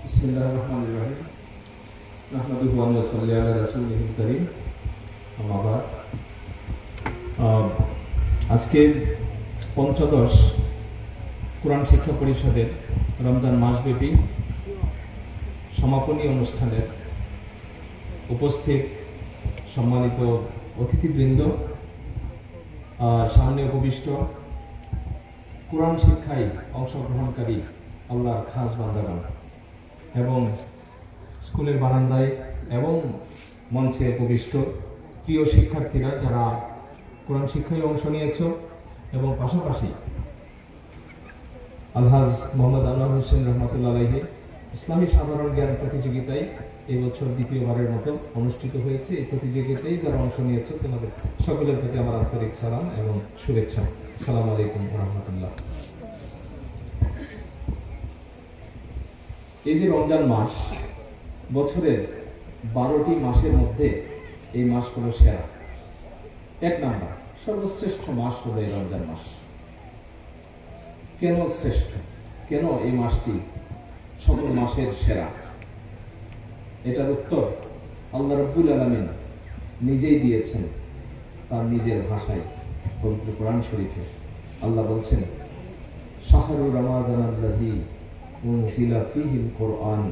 বিসমিল্লাহির রহমানির রহিম। নাহমাদুহু ওয়া নুসাল্লি আলা রাসূলিহিল কারীম। আম্মা বা'দ। আজকে পঞ্চদশ কোরআন শিক্ষা পরিষদের রমজান মাসব্যাপী সমাপনী অনুষ্ঠানের উপস্থিত সম্মানিত অতিথিবৃন্দ, সামনে উপবিষ্ট কোরআন শিক্ষায় অংশগ্রহণকারী আল্লাহর খাস বান্দাগণ এবং স্কুলের বারান্দায় এবং মঞ্চে উপবিষ্ট প্রিয় শিক্ষার্থীরা যারা কোরআন শিক্ষায় অংশ নিয়েছ এবং পাশাপাশি আলহাজ মোহাম্মদ আনোয়ার হোসেন রহমতুল্লাহ আলাইহি ইসলামী সাধারণ জ্ঞান প্রতিযোগিতায় এই বছর দ্বিতীয়বারের মতো অনুষ্ঠিত হয়েছে। এই প্রতিযোগিতায় যারা অংশ নিয়েছে তোমাদের সকলের প্রতি আমার আন্তরিক সালাম এবং শুভেচ্ছা। আসসালামু আলাইকুম ওয়া রাহমাতুল্লাহ। এই যে রমজান মাস, বছরের 12টি মাসের মধ্যে এই মাস হলো সেরা। এক নাম্বার সর্বশ্রেষ্ঠ মাস হলো এই রমজান মাস। কেন শ্রেষ্ঠ, কেন এই মাসটি সকল মাসের সেরা? এটার উত্তর আল্লাহ রাব্বুল আলামিন নিজেই দিয়েছেন তার নিজের ভাষায় পবিত্র কোরআন শরীফে। আল্লাহ বলছেন, শাহরু রমাদানাল্লাযী উনজিলা ফীহিল কুরআন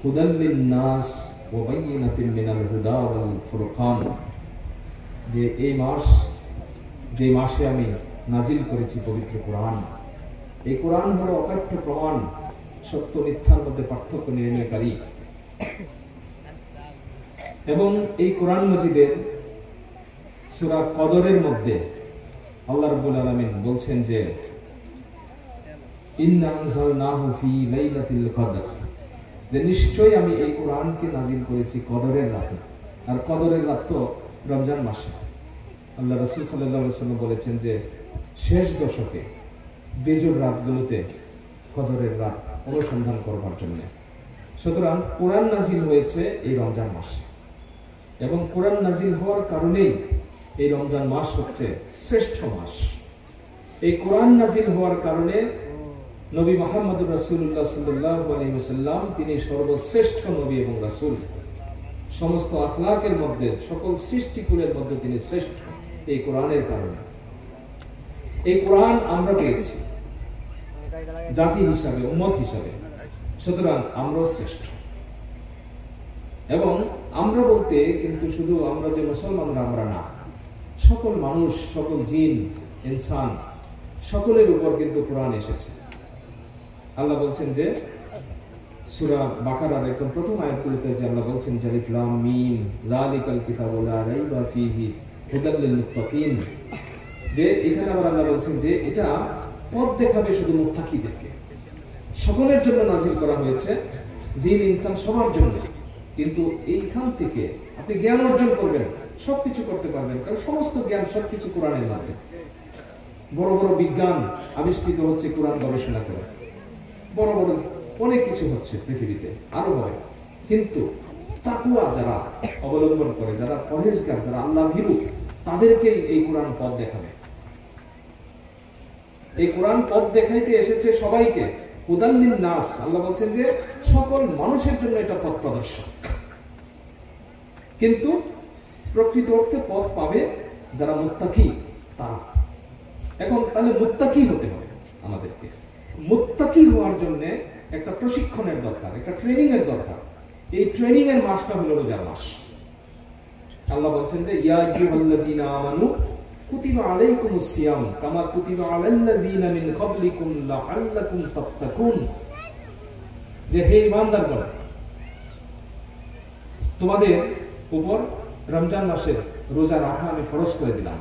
হুদাল লিন-নাস ওয়া বায়িনাতিন মিনাল হুদা ওয়াল ফুরকান, যে এই মাস, যে মাসে আমি নাজিল করেছি পবিত্র কোরআন, এই কোরআন হলো অকাট্য প্রমাণ, সত্য মিথ্যার মধ্যে পার্থক্য নির্ণয়কারী। এবং এই কোরআন মজিদের সূরা কদরের মধ্যে আল্লাহ রাব্বুল আলামিন বলছেন যে ইন্না আনজালনাহু ফি লাইলাতিল কদর, যে নিশ্চয়ই আমি এই কোরআনকে নাজিল করেছি কদরের রাতে। আর কদরের রাত তো রমজান মাসে। আল্লাহ রাসূল সাল্লাল্লাহু আলাইহি ওয়াসাল্লাম বলেছেন যে শেষ দশকে বেজোর রাতগুলোতে কদরের রাত অনুসন্ধান করবার জন্য। সুতরাং কোরআন নাজিল হয়েছে এই রমজান মাসে, এবং কোরআন নাজিল হওয়ার কারণেই এই রমজান মাস হচ্ছে শ্রেষ্ঠ মাস। এই কোরআন নাজিল হওয়ার কারণে নবী মুহাম্মদুর রাসূলুল্লাহ সাল্লাল্লাহু আলাইহি ওয়াসাল্লাম তিনি সর্বশ্রেষ্ঠ নবী এবং রাসূল। সমস্ত আখলাকের মধ্যে, সকল সৃষ্টিকুলের মধ্যে তিনি শ্রেষ্ঠ এই কোরআনের কারণে। এই কোরআন আমরা পেয়েছি জাতি হিসাবে, উম্মত হিসাবে, সুতরাং আমরাও শ্রেষ্ঠ। এবং আমরা বলতে কিন্তু শুধু আমরা যে মুসলমানরা আমরা না, সকল মানুষ, সকল জিন, ইনসান, সকলের উপর কিন্তু কোরআন এসেছে। আল্লাহ বলছেন যে সূরা বাকারার একদম প্রথম আয়াতগুলোতে যে আল্লাহ বলছেন আলিফ লাম মিম যালিকাল কিতাবু লা রাইবা ফীহি হুদাল লিল মুত্তাকিন, যে এখানে আবার আল্লাহ বলছেন যে এটা পথ দেখাবে শুধু মুত্তাকিদেরকে। সকলের জন্য নাজিল করা হয়েছে, জিন ইনসান সবার জন্য। কিন্তু এইখান থেকে আপনি জ্ঞান অর্জন করবেন, সবকিছু করতে পারবেন, কারণ সমস্ত জ্ঞান সবকিছু কোরআনের মাধ্যমে। বড় বড় বিজ্ঞান আবিষ্কৃত হচ্ছে কোরআন গবেষণা করে, বড় বড় অনেক কিছু হচ্ছে পৃথিবীতে, আরো হবে। কিন্তু তাকওয়া যারা অবলম্বন করে, যারা পরহেজগার, যারা আল্লাহ ভীরু, তাদেরকেই এই কোরআন পথ দেখাবে। এই কোরআন পথ দেখাইতে এসেছে সবাইকে। হুদাল লিন-নাস, আল্লাহ বলছেন যে সকল মানুষের জন্য এটা পথ প্রদর্শক। কিন্তু প্রকৃত অর্থে পথ পাবে যারা মুত্তাকি, তারা। এখন তাহলে মুত্তাকি হতে হবে আমাদেরকে। মুত্তাকি হওয়ার জন্য একটা প্রশিক্ষণের দরকার, একটা ট্রেনিং এর দরকার। এই ট্রেনিং এর মাসটা হলো রোজার মাস। আল্লাহ বলছেন যে ইয়া আইয়ুহাল্লাযীনা আমানু কুতিবা আলাইকুমুস সিয়াম কামা কুতিবা আলাল্লাযীনা মিন ক্বাবলিকুম লাআল্লাকুম তাত্তাকুন, যে হে ঈমানদারগণ, তোমাদের উপর রমজান মাসের রোজা রাখা আমি ফরজ করে দিলাম,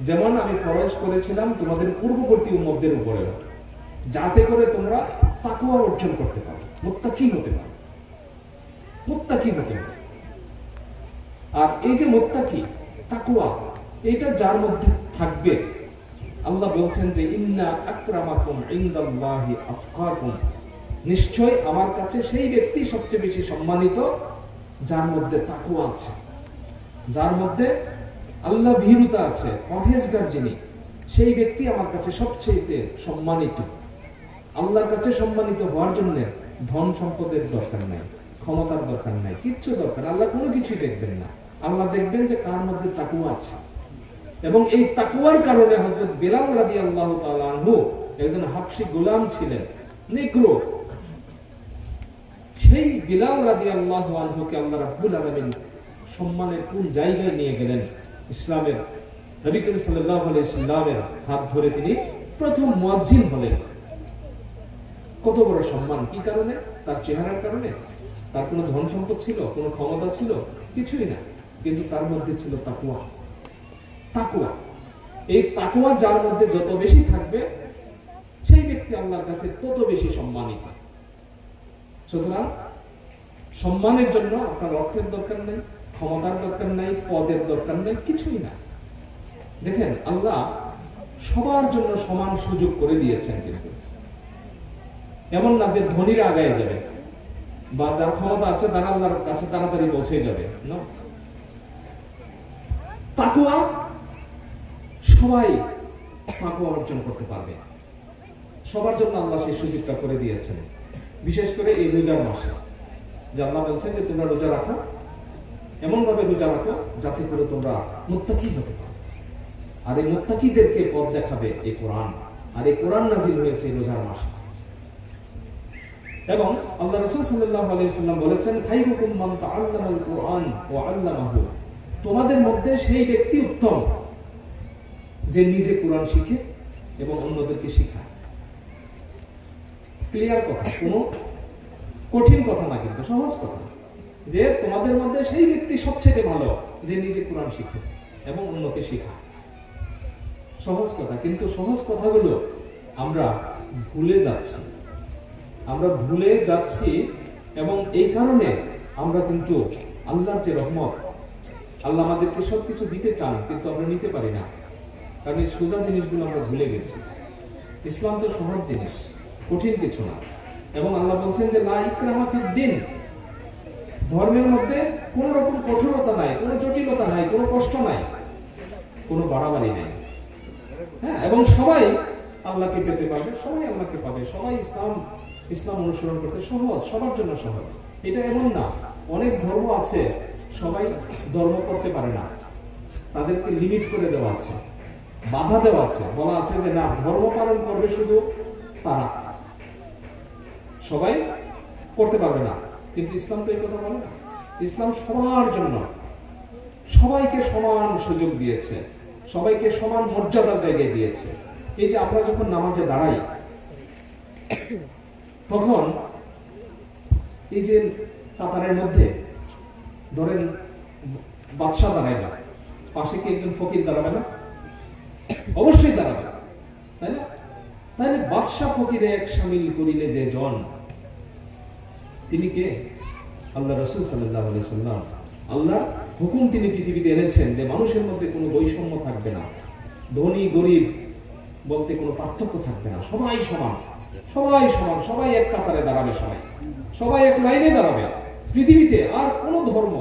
যেমন আমি ফরজ করেছিলাম তোমাদের পূর্ববর্তী উম্মতদের উপরে, যাতে করে তোমরা তাকওয়া অর্জন করতে পারো, মুত্তাকি হতে পারো। মুত্তাকি হতে হবে। আর এই যে মুত্তাকি, তাকওয়া, এটা যার মধ্যে থাকবে, আল্লাহ বলছেন যে ইন্না আকরামাকুম ইনদাল্লাহি আতকাকুম, নিশ্চয় আমার কাছে সেই ব্যক্তি সবচেয়ে বেশি সম্মানিত যার মধ্যে তাকওয়া আছে, যার মধ্যে আল্লাহ ভীরুতা আছে, পরহেজগার যিনি, সেই ব্যক্তি আমার কাছে সবচেয়ে সম্মানিত। আল্লাহর কাছে সম্মানিত হওয়ার জন্য ধন সম্পদের দরকার নাই, ক্ষমতার দরকার নাই, কিচ্ছু দরকার, আল্লাহ কোনো কিছুই দেখবেন না। আল্লাহ দেখবেন যে কার মধ্যে তাকওয়া আছে। এবং এই তাকওয়ার কারণে হযরত বিলাল রাদিয়াল্লাহু তাআলা আনহু একজন হাবশী গোলাম ছিলেন, নিগ্রো। সেই বিলাল রাদিয়াল্লাহু আনহুকে আল্লাহ রাব্বুল আলামিন সম্মানের কোন জায়গায় নিয়ে গেলেন। ইসলামের নবী করিম সাল্লাল্লাহু আলাইহি সাল্লামের হাত ধরে তিনি প্রথম মুয়াজ্জিন হলেন। কত বড় সম্মান! কি কারণে? তার চেহারার কারণে? তার কোনো ধন সম্পদ ছিল, কোনো ক্ষমতা ছিল? কিছুই না, কিন্তু তার মধ্যে ছিল তাকওয়া। তাকওয়া, এই তাকওয়া যার মধ্যে যত বেশি থাকবে সেই ব্যক্তি আল্লাহর কাছে তত বেশি সম্মানিত। সুতরাং সম্মানের জন্য আপনার অর্থের দরকার নেই, ক্ষমতার দরকার নেই, পদের দরকার নেই, কিছুই না। দেখেন, আল্লাহ সবার জন্য সমান সুযোগ করে দিয়েছেন। কিন্তু এমন না যে ধনীরা আগায় যাবে বা যার ক্ষমতা আছে তারা আল্লাহর কাছে তাড়াতাড়ি পৌঁছে যাবে না। তাকওয়া, সবাই তাকওয়া অর্জন করতে পারবে, সবার জন্য আল্লাহ সেই সুযোগটা করে দিয়েছেন। বিশেষ করে এই রোজার মাসে যে আল্লাহ বলছেন যে তোমরা রোজা রাখো, এমন ভাবে রোজা রাখো যাতে করে তোমরা মুত্তাকি হতে পারো। আর এই মুত্তাকিদেরকে পথ দেখাবে এই কোরআন। আর এই কোরআন নাযিল হয়েছে এই রোজার মাসে। এবং আল্লাহ রাসূল সাল্লাল্লাহু আলাইহি ওয়াসাল্লাম বলেছেন, খায়রুকুম মান তাআল্লামাল কুরআন ওয়া আল্লামাহু, তোমাদের মধ্যে সেই ব্যক্তি উত্তম যে নিজে কোরআন শিখে এবং অন্যদেরকে শেখায়। ক্লিয়ার কথা, কোনো কঠিন কথা না, কিন্তু সহজ কথা, যে তোমাদের মধ্যে সেই ব্যক্তি সবচেয়ে ভালো যে নিজে কোরআন শিখে এবং অন্যকে শেখায়। সহজ কথা, কিন্তু সহজ কথাগুলো আমরা ভুলে যাচ্ছি। এবং এই কারণে আমরা কিন্তু আল্লাহর যে রহমত, আল্লাহ আমাদেরকে সবকিছু দিতে চান, কিন্তু আমরা নিতে পারি না, কারণ এই সোজা জিনিসগুলো আমরা ভুলে গেছি। ইসলাম তো সহজ জিনিস, কঠিন কিছু না। এবং আল্লাহ বলছেন যে লা ইকরাহা ফিদ দ্বীন, ধর্মের মধ্যে কোন রকম কঠোরতা নাই, কোনো জটিলতা নাই, কোনো কষ্ট নাই, কোনো বাড়াবাড়ি নাই। হ্যাঁ, এবং সবাই আল্লাহকে পেতে পারবে, সবাই আল্লাহকে পাবে, সবাই ইসলাম অনুসরণ করতে সহজ, সবার জন্য সহজ। এটা এমন না, অনেক ধর্ম আছে সবাই ধর্ম করতে পারে না, তাদেরকে লিমিট করে দেওয়া আছে, বাধা দেওয়া আছে, বলা আছে যে না, ধর্ম পালন করবে শুধু তারা, সবাই করতে পারবে না। কিন্তু ইসলাম তো এই কথা বলে না। ইসলাম সবার জন্য, সবাইকে সমান সুযোগ দিয়েছে, সবাইকে সমান মর্যাদার জায়গায় দিয়েছে। এই যে আমরা যখন নামাজে দাঁড়াই, তখন এই যে কাতারের মধ্যে ধরেন বাদশাহ দাঁড়ায় না, পাশে কি একজন ফকির দাঁড়াবে না? অবশ্যই দাঁড়াবে, তাই না? তাহলে বাদশাহ ফকিরে এক শামিল করিলে যে জন, তিনি কে? আল্লাহ রাসূল সাল্লাল্লাহু আলাইহি ওয়াসাল্লাম। আল্লাহ হুকুম তিনি পৃথিবীতে এনেছেন যে মানুষের মধ্যে কোনো বৈষম্য থাকবে না, ধনী গরিব বলতে কোনো পার্থক্য থাকবে না, সবাই সমান, সবাই সমান, সবাই এক কাতারে দাঁড়াবে, সবাই এক লাইনে দাঁড়াবে। পৃথিবীতে আর কোনো ধর্ম,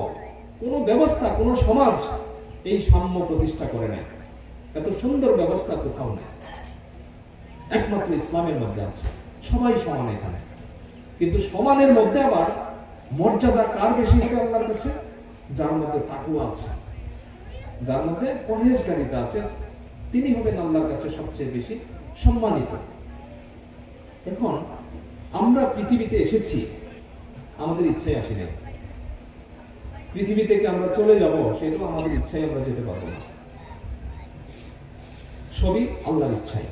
কোনো ব্যবস্থা, কোনো সমাজ এই সাম্য প্রতিষ্ঠা করে নেয়। এত সুন্দর ব্যবস্থা কোথাও নেই, একমাত্র ইসলামের মধ্যে আছে, সবাই সমান এখানে। কিন্তু সমানের মধ্যে আবার মর্যাদা কার বেশি হবে আল্লাহর কাছে? যার মধ্যে তাকওয়া আছে, যার মধ্যে পরহেজগারিতা আছে, তিনি হবেন আল্লাহর কাছে সবচেয়ে বেশি সম্মানিত। এখন আমরা পৃথিবীতে এসেছি, আমাদের ইচ্ছায় আসি নাই। পৃথিবী থেকে আমরা চলে যাব, সেটাও আমাদের ইচ্ছায় আমরা যেতে পারবো না। সবই আল্লাহর ইচ্ছায়,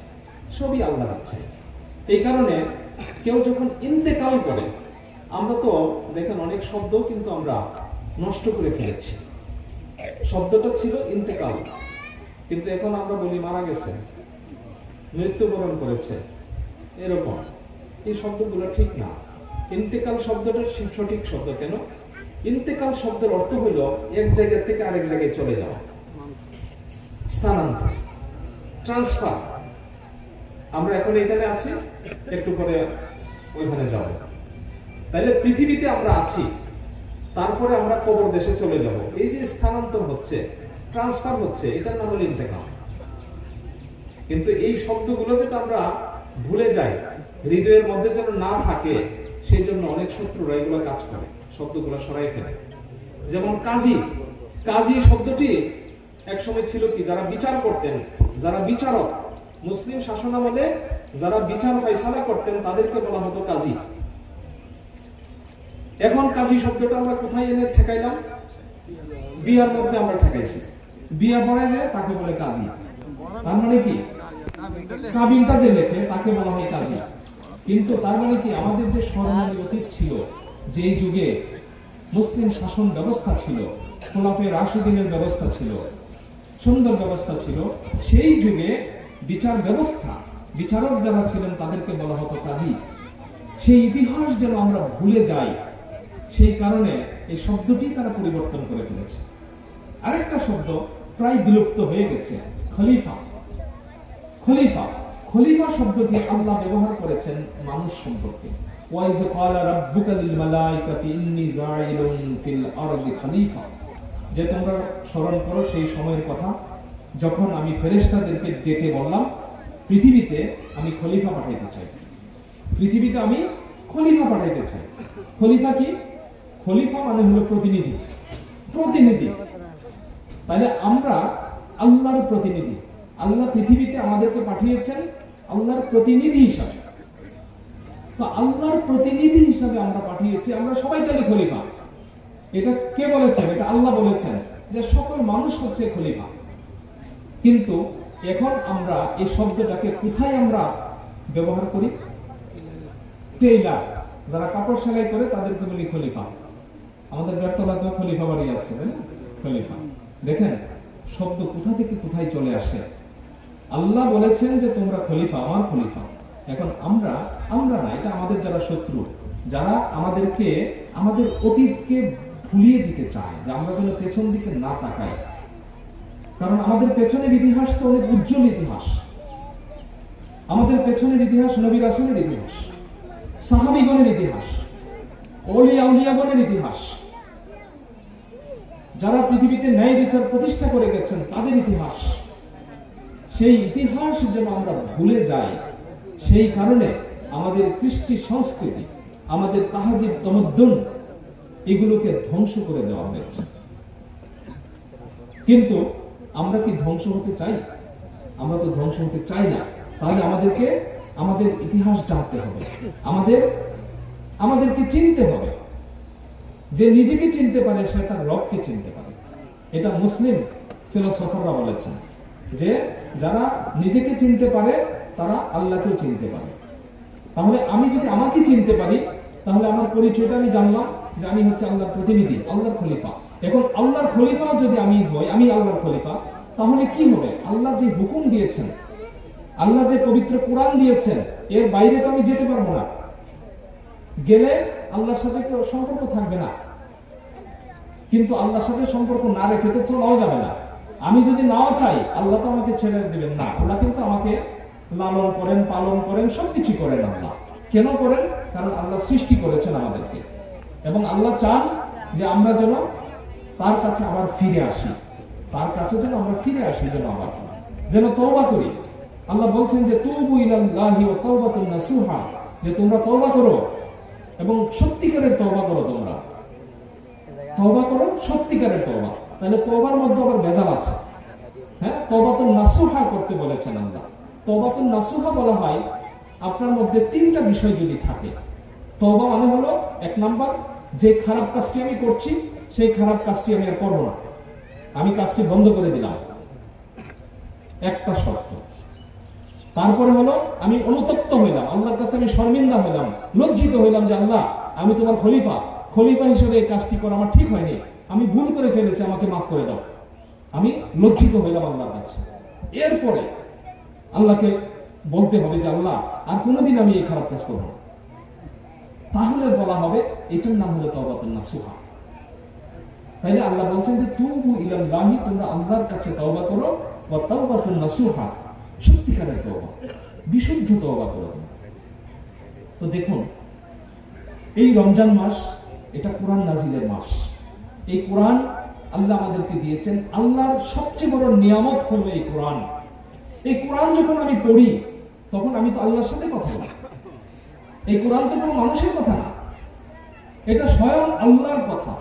সবই আল্লাহর ইচ্ছায়। এই কারণে কেউ যখন ইন্তেকাল করে, আমরা তো দেখেন অনেক শব্দ কিন্তু আমরা নষ্ট করে ফেলেছি। শব্দটা ছিল ইন্তেকাল, কিন্তু এখন আমরা বলি মারা গেছে, মৃত্যুবরণ করেছে, এরকম। এই শব্দগুলো ঠিক না। ইন্তেকাল শব্দটা সঠিক শব্দ। কেন? ইন্তেকাল শব্দের অর্থ হলো এক জায়গা থেকে আরেক জায়গায় চলে যাওয়া, স্থানান্তর, ট্রান্সফার। আমরা এখন এখানে আছি, একটু পরে ওইখানে যাব। তাহলে পৃথিবীতে আমরা আছি, তারপরে আমরা কবর দেশে চলে যাব। এই যে স্থানান্তর হচ্ছে, ট্রান্সফার হচ্ছে, এটার নাম হলো ইন্তেকাল। কিন্তু এই শব্দগুলো যেটা আমরা ভুলে যাই, হৃদয়ের মধ্যে যেন না থাকে, সেই জন্য অনেক শত্রুরা এগুলো কাজ করে, শব্দগুলো সরাই ফেলে। যেমন কাজী, কাজী শব্দটি এক সময় ছিল কি, যারা বিচার করতেন, যারা বিচারক, মুসলিম শাসনামলে যারা বিচার ফাইসালা করতেন তাদেরকে বলা হতো কাজী। এখন কাজী শব্দটা আমরা কোথায় এনে ঠেকাইলাম? বিয়ার মধ্যে আমরা ঠেকাইছি। বিয়া পড়ে যে তাকে বলে কাজী, তার মানে কি কাবিনটা যে লেখে তাকে বলা হয় কাজী। কিন্তু তার মানে কি, আমাদের যে স্মরণীয় অতীত ছিল, যে যুগে মুসলিম শাসন ব্যবস্থা ছিল, খোলাফায়ে রাশিদিনের ব্যবস্থা ছিল, সুন্দর ব্যবস্থা ছিল, সেই যুগে বিচার ব্যবস্থা, বিচারক যারা ছিলেন তাদেরকে বলা হতো কাজী। সেই ইতিহাস যেন আমরা ভুলে যাই, সেই কারণে এই শব্দটি তারা পরিবর্তন করে ফেলেছে। আরেকটা শব্দ প্রায় বিলুপ্ত হয়ে গেছে, খলিফা। খলিফা, খলিফা শব্দটি আল্লাহ ব্যবহার করেছেন মানুষ সম্পর্কে। ওয়াইজ ক্বালা রাব্বুকা লিল মালাইকাতি ইন্নী জাইলুন ফিল আরদি খলিফা। যে তোমরা স্মরণ করো সেই সময়ের কথা, যখন আমি ফেরেশতাদেরকে ডেকে বললাম পৃথিবীতে আমি খলিফা পাঠাইতে চাই, পৃথিবীতে আমি খলিফা পাঠাইতে চাই। খলিফা কি? খলিফা মানে হলো প্রতিনিধি, প্রতিনিধি। তাহলে আমরা আল্লাহর প্রতিনিধি, আল্লাহ পৃথিবীতে আমাদেরকে পাঠিয়েছেন আল্লাহর প্রতিনিধি হিসাবে। তো আল্লাহর প্রতিনিধি হিসাবে আমরা পাঠিয়েছি, আমরা সবাই তাহলে খলিফা। এটা কে বলেছেন? এটা আল্লাহ বলেছেন যে সকল মানুষ হচ্ছে খলিফা। কিন্তু এখন আমরা এই শব্দটাকে কোথায় আমরা ব্যবহার করি? টেইলার, যারা কাপড় সেলাই করে তাদেরকে বলি খলিফা। আমাদের বেরতলাতেও খলিফা বাড়ি আছে, খলিফা। দেখেন শব্দ কোথা থেকে কোথায় চলে আসে। আল্লাহ বলেছেন যে তোমরা খলিফা, আমার খলিফা। এখন আমরা না, এটা আমাদের যারা শত্রু, যারা আমাদেরকে, আমাদের অতীতকে ভুলিয়ে দিতে চায়, যে আমরা যেন পেছন দিকে না তাকাই। কারণ আমাদের পেছনের ইতিহাস তো অনেক উজ্জ্বল ইতিহাস। আমাদের পেছনের ইতিহাস নবী রাসূলের ইতিহাস, সাহাবীগণের ইতিহাস, ওলিয়া উলিয়াগণের ইতিহাস, যারা পৃথিবীতে ন্যায় বিচার প্রতিষ্ঠা করে গেছেন তাদের ইতিহাস। সেই ইতিহাস যেন আমরা ভুলে যাই, সেই কারণে আমাদের কৃষ্টি সংস্কৃতি, আমাদের তাহাজিব তমদ্দুন, এগুলোকে ধ্বংস করে দেওয়া হয়েছে। কিন্তু আমরা কি ধ্বংস হতে চাই? আমরা তো ধ্বংস হতে চাই না। তাহলে আমাদেরকে আমাদের ইতিহাস জানতে হবে, আমাদেরকে চিনতে হবে। যে নিজেকে চিনতে পারে সে তার রবকে চিনতে পারে। এটা মুসলিম ফিলোসফাররা বলেছেন যে যারা নিজেকে চিনতে পারে তারা আল্লাহকেও চিনতে পারে। তাহলে আমি যদি আমাকে চিনতে পারি, তাহলে আমার পরিচয়টা আমি জানলাম যে আমি হচ্ছে আল্লাহর প্রতিনিধি, আল্লাহর খলিফা। এখন আল্লাহর খলিফা যদি আমি হই, আমি আল্লাহর খলিফা, তাহলে কি হবে? আল্লাহ যে হুকুম দিয়েছেন, আল্লাহ যে পবিত্র কোরআন দিয়েছেন, এর বাইরে তো আমি যেতে পারবো না। গেলে আল্লাহর সাথে তো সম্পর্ক থাকবে না। কিন্তু আল্লাহর সাথে সম্পর্ক না রেখে তো চলাও যাবে না। আমি যদি নাও চাই, আল্লাহ তো আমাকে ছেড়ে দিবেন না। আল্লাহ কিন্তু আমাকে লালন করেন, পালন করেন, সবকিছু করেন। আল্লাহ কেন করেন? কারণ আল্লাহ সৃষ্টি করেছেন আমাদেরকে, এবং আল্লাহ চান যে আমরা যেন তার কাছে আবার ফিরে আসি, তার কাছে যেন আমরা ফিরে আসি, যেন তওবা করি। আল্লাহ বলছেন যে তুবু ইলাল্লাহি ওয়া তাওবাতুন নাসুহা, যে তোমরা তওবা করো এবং সত্যিকারের তওবা করো। তোমরা তওবা করো, সত্যিকারের তওবা। তাহলে তওবার মধ্যে আবার ভেজাল আছে। হ্যাঁ, তওবাতুন নাসুহা করতে বলেছেন আল্লাহ। তওবাতুন নাসুহা বলা হয় আপনার মধ্যে তিনটা বিষয় যদি থাকে। তওবা মানে হলো, এক নাম্বার, যে খারাপ কাজটি আমি করছি সেই খারাপ কাজটি আমি আর করব না, আমি কাজটি বন্ধ করে দিলাম, একটা শর্ত। তারপরে হলো আমি অনুতপ্ত হইলাম, আল্লাহর কাছে আমি শর্মিন্দা হইলাম, লজ্জিত হইলাম যে আল্লাহ আমি তোমার খলিফা, খলিফা হিসেবে এই কাজটি করা আমার ঠিক হয়নি, আমি ভুল করে ফেলেছি, আমাকে মাফ করে দাও। আমি লজ্জিত হইলাম আল্লাহর কাছে। এরপরে আল্লাহকে বলতে হবে যে আল্লাহ আর কোনোদিন আমি এই খারাপ কাজ করব না। তাহলে বলা হবে এটার নাম হলো তাওবাতুন নাসুহা। তাইলে আল্লাহ বলছেন যে তুবু ইলাল্লাহি, তোমরা আল্লাহর কাছে তওবা করো, ওয়া তাওবাতুন নাসুহা, সত্যিকারের তওবা, বিশুদ্ধ তওবা করো। তো দেখুন, এই রমজান মাস এটা কোরআন নাজিলের মাস। এই কোরআন আল্লাহ আমাদেরকে দিয়েছেন। আল্লাহর সবচেয়ে বড় নিয়ামত হলো এই কোরআন। এই কোরআন যখন আমি পড়ি তখন আমি তো আল্লাহর সাথে কথা বলি। এই কোরআন তো কোনো মানুষের কথা না, এটা স্বয়ং আল্লাহর কথা।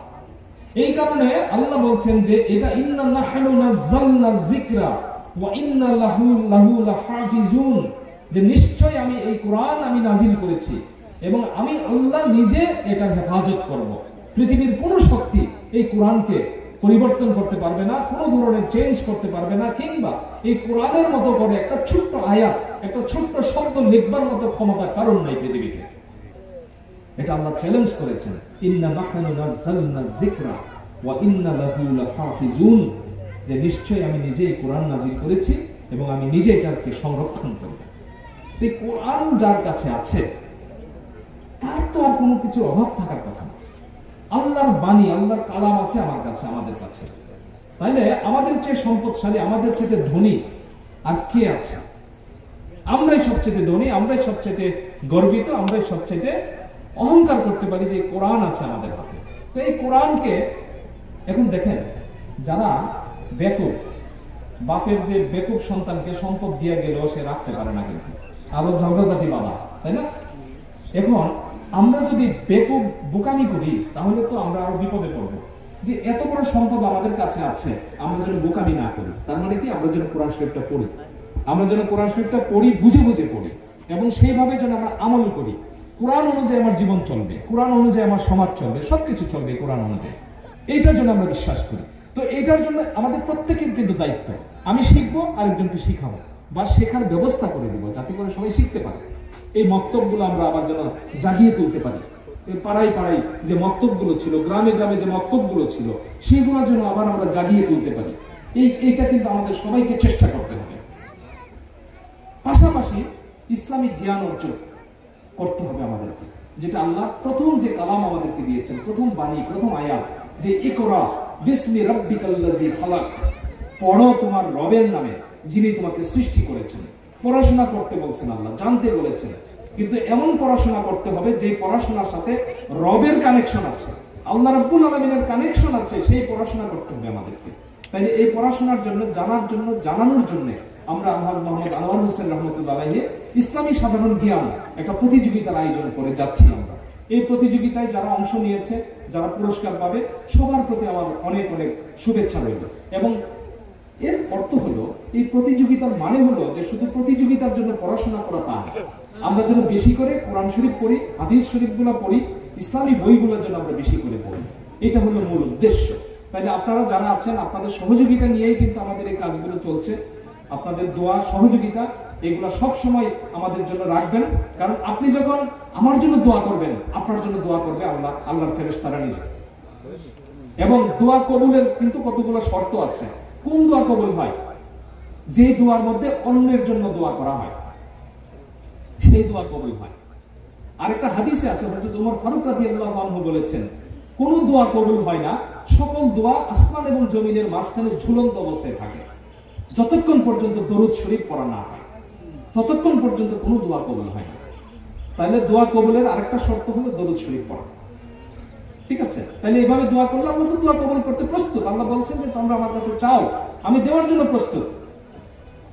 এই কারণে আল্লাহ বলছেন যে এটা ইন্না নাহনু নাযালনা যিকরা ওয়া ইন্না লাহু লাহাফিজুন, যে নিশ্চয় আমি এই কোরআন আমি নাজিল করেছি এবং আমি আল্লাহ নিজে এটার হেফাজত করব। পৃথিবীর কোন শক্তি এই কোরআনকে পরিবর্তন করতে পারবে না, কোন ধরনের চেঞ্জ করতে পারবে না, কিংবা এই কোরআনের মতো করে একটা ছোট্ট আয়াত, একটা ছোট্ট শব্দ লিখবার মতো ক্ষমতা কারণ নাই পৃথিবীতে। এটা আল্লাহ চ্যালেঞ্জ করেছেন, ইন্না নাহনু নাযালনা যিকরা ওয়া ইন্না লাহু লাহাফিজুন, যে নিশ্চয় আমি নিজেই কোরআন নাজিল করেছি এবং আমি নিজে এটাকে সংরক্ষণ করব। এই কোরআন যার কাছে আছে তার তো আর কোনো কিছু অভাব থাকার কথা না। আল্লাহর বাণী, আল্লাহর কালাম আছে আমার কাছে, আমাদের কাছে, তাইলে আমাদের চেয়ে সম্পদশালী, আমাদের চেয়ে ধনী আর কে আছে? আমরাই সবচেয়ে ধনী, আমরাই সবচেয়ে গর্বিত, আমরাই সবচেয়ে অহংকার করতে পারি যে কোরআন আছে আমাদের হাতে। তো এই কোরআনকে এখন দেখেন, যারা বেকুব, বাপের যে বেকুব সন্তানকে সম্পদ দিয়ে গেলেও সে রাখতে পারে না, কিন্তু আরো ঝগড়াঝাটি বাবা, তাই না? এখন আমরা যদি বেকুব বোকামি করি তাহলে তো আমরা আরো বিপদে পড়বো। যে এত বড় সম্পদ আমাদের কাছে আছে, আমরা যেন বোকামি না করি। তার মানে কি? আমরা যেন কোরআন শরীফটা পড়ি, আমরা যেন কোরআন শরীফটা পড়ি, বুঝে বুঝে পড়ি এবং সেইভাবে যেন আমরা আমল করি। কোরআন অনুযায়ী আমার জীবন চলবে, কোরআন অনুযায়ী আমার সমাজ চলবে, সবকিছু চলবে কোরআন অনুযায়ী, এইটার জন্য আমরা বিশ্বাস করি। তো এইটার জন্য আমাদের প্রত্যেকের কিন্তু দায়িত্ব, আমি শিখবো, আরেকজনকে শিখাবো বা শেখার ব্যবস্থা করে দিব যাতে করে সবাই শিখতে পারে। এই মক্তবগুলো আমরা আবার যেন জাগিয়ে তুলতে পারি। পাড়ায় পাড়ায় যে মক্তবগুলো ছিল, গ্রামে গ্রামে যে মক্তবগুলো ছিল, সেগুলোর জন্য আবার আমরা জাগিয়ে তুলতে পারি। এইটা কিন্তু আমাদের সবাইকে চেষ্টা করতে হবে। পাশাপাশি ইসলামিক জ্ঞান অর্জন করতে হবে আমাদেরকে, যেটা আল্লাহ প্রথম যে কালাম আমাদেরকে দিয়েছেন, প্রথম বাণী, প্রথম আয়াত, যে ইকরা বিসমি রাব্বিকাল্লাযী খালাক, পড়ো তোমার রবের নামে যিনি তোমাকে সৃষ্টি করেছেন। পড়াশোনা করতে বলছেন আল্লাহ, জানতে বলেছেন, কিন্তু এমন পড়াশোনা করতে হবে যে পড়াশোনার সাথে রবের কানেকশন আছে, আল্লাহ রাব্বুল আলামিনের কানেকশন আছে, সেই পড়াশোনা করতে হবে আমাদেরকে। তাই এই পড়াশোনার জন্য, জানার জন্য, জানানোর জন্য আমরা আলহাজ মোহাম্মদ আনোয়ার হোসেন রহমতুল্লাহ আলাইহি ইসলামী সাধারণ জ্ঞান একটা প্রতিযোগিতার আয়োজন করে যাচ্ছি আমরা। এই প্রতিযোগিতায় যারা অংশ নিয়েছে, যারা পুরস্কার পাবে, সবার প্রতি আমার অনেক অনেক শুভেচ্ছা রইল। এবং এর অর্থ হলো, এই প্রতিযোগিতার মানে হলো যে শুধু প্রতিযোগিতার জন্য পড়াশোনা করা তা না, আমরা যেন বেশি করে কোরআন শরীফ পড়ি, হাদিস শরীফগুলো পড়ি, ইসলামী বইগুলোর জন্য আমরা বেশি করে পড়ি। এটা হলো মূল উদ্দেশ্য। তাইলে আপনারা যারা আছেন, আপনাদের সহযোগিতা নিয়েই কিন্তু আমাদের এই কাজগুলো চলছে। আপনাদের দোয়া, সহযোগিতা, এগুলো সব সময় আমাদের জন্য রাখবেন, কারণ আপনি যখন আমার জন্য দোয়া করবেন, আপনার জন্য দোয়া করবে আল্লাহ, আল্লাহর ফেরেশতারা নিজে। এবং দোয়া কবুলের কিন্তু কতগুলো শর্ত আছে। কোন দোয়া কবুল হয়? যে দোয়ার মধ্যে অন্যের জন্য দোয়া করা হয়, সেই দোয়া কবুল হয়। আরেকটা হাদিসে আছে, হযরত ওমর ফারুক রাদিয়াল্লাহু আনহু বলেছেন, কোন দোয়া কবুল হয় না, সকল দোয়া আসমান এবং জমিনের মাঝখানে ঝুলন্ত অবস্থায় থাকে, যতক্ষণ পর্যন্ত দরুদ শরীফ পড়া না হয়, ততক্ষণ পর্যন্ত কোনো দোয়া কবুল হয় না। তাহলে দোয়া কবুলের আরেকটা শর্ত হলো দরুদ শরীফ পড়া। ঠিক আছে? তাহলে এইভাবে দোয়া করলে আমরা তো দোয়া কবুল করতে প্রস্তুত। আল্লাহ বলছেন যে তোমরা আমার কাছে চাও, আমি দেওয়ার জন্য প্রস্তুত।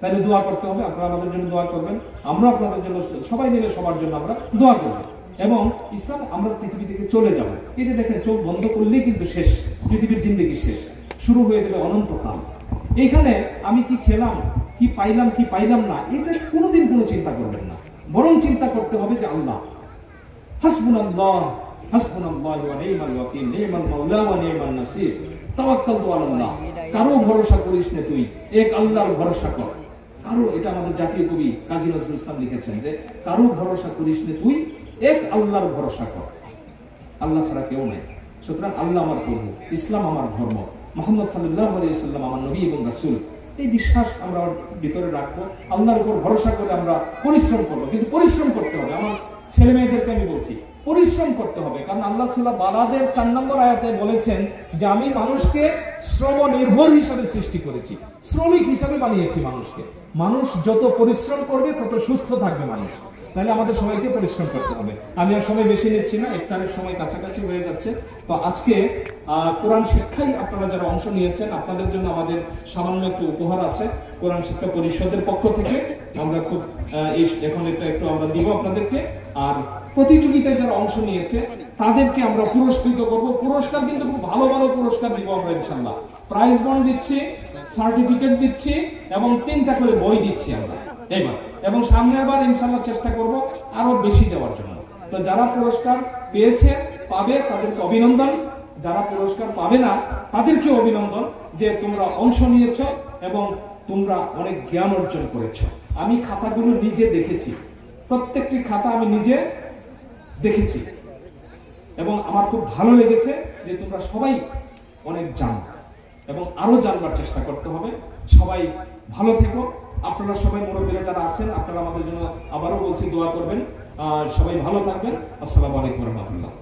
তাহলে দোয়া করতে হবে, আপনারা আমাদের জন্য দোয়া করবেন, আমরা আপনাদের জন্য, সবাই মিলে সবার জন্য আমরা দোয়া করব। এবং ইসলাম, আমরা পৃথিবী থেকে চলে যাব। এই যে দেখেন, চোখ বন্ধ করলেই কিন্তু শেষ, পৃথিবীর জিন্দেগি শেষ, শুরু হয়ে যাবে অনন্তকাল। এইখানে আমি কি খেলাম, কি পাইলাম, কি পাইলাম না, এটা কোনোদিন কোনো চিন্তা করবেন না, বরং চিন্তা করতে হবে যে আল্লাহ হাসবুনাল্লাহ হাসবুনাল্লাহু ওয়া নি'মাল ওয়াকিল, নি'মাল মাওলা ওয়া নি'মান নাসির, তাওয়াক্কালতু আলাল্লাহ। কারো ভরসা করিস না তুই, এক আল্লাহর ভরসা কর। কারো, এটা আমাদের জাতীয় কবি কাজী নজরুল ইসলাম লিখেছেন যে কারো ভরসা করিস না তুই, এক আল্লাহর ভরসা কর। আল্লাহ ছাড়া কেউ নেই। সুতরাং আল্লাহ আমার প্রভু, ইসলাম আমার ধর্ম, মুহাম্মদ সাল্লাল্লাহু আলাইহি ওয়াসাল্লাম আমার নবী এবং রাসূল, এই বিশ্বাস আমরা ভিতরে রাখবো। আল্লাহর উপর ভরসা করে আমরা পরিশ্রম করবো, কিন্তু পরিশ্রম করতে হবে। আমার ছেলে মেয়েদেরকে আমি বলছি, পরিশ্রম করতে হবে, কারণ আল্লাহ সূরা বালাদের 4 নম্বর আয়াতে বলেছেন যে আমি মানুষকে শ্রম নির্ভর হিসাবে সৃষ্টি করেছি, শ্রমিক হিসাবে বানিয়েছি মানুষকে। মানুষ যত পরিশ্রম করবে তত সুস্থ থাকবে মানুষ। তাহলে আমাদের সবাইকে পরিশ্রম করতে হবে। আমি আর সময় বেশি নিচ্ছি না, ইফতারের সময় কাছাকাছি হয়ে যাচ্ছে। তো আজকে কোরআন শিক্ষায় আপনারা যারা অংশ নিয়েছেন, আপনাদের জন্য আমাদের সামান্য একটু উপহার আছে কোরআন শিক্ষা পরিষদের পক্ষ থেকে। আমরা খুব এখন এটা একটু আমরা দিব আপনাদেরকে। আর প্রতিযোগিতায় যারা অংশ নিয়েছে তাদেরকে আমরা পুরস্কৃত করব। পুরস্কার কিন্তু খুব ভালো ভালো পুরস্কার দিব আমরা ইনশাআল্লাহ। প্রাইজ বন্ড দিচ্ছি, সার্টিফিকেট দিচ্ছি এবং 3টা করে বই দিচ্ছি আমরা এবার, এবং সামনের বার ইনশাআল্লাহ চেষ্টা করব আরো বেশি দেওয়ার জন্য। তো যারা পুরস্কার পেয়েছে পাবে তাদেরকে অভিনন্দন, যারা পুরস্কার পাবে না তাদেরকে অভিনন্দন যে তোমরা অংশ নিয়েছো এবং তোমরা অনেক জ্ঞান অর্জন করেছো। আমি খাতাগুলো নিজে দেখেছি, প্রত্যেকটি খাতা আমি নিজে দেখেছি এবং আমার খুব ভালো লেগেছে যে তোমরা সবাই অনেক জানো এবং আরো জানবার চেষ্টা করতে হবে। সবাই ভালো থেকো। আপনারা সবাই মুরব্বীরা যারা আছেন আপনারা আমাদের জন্য আবারও বলছি দোয়া করবেন। সবাই ভালো থাকবেন। আসসালামু আলাইকুম ওয়া রাহমাতুল্লাহ।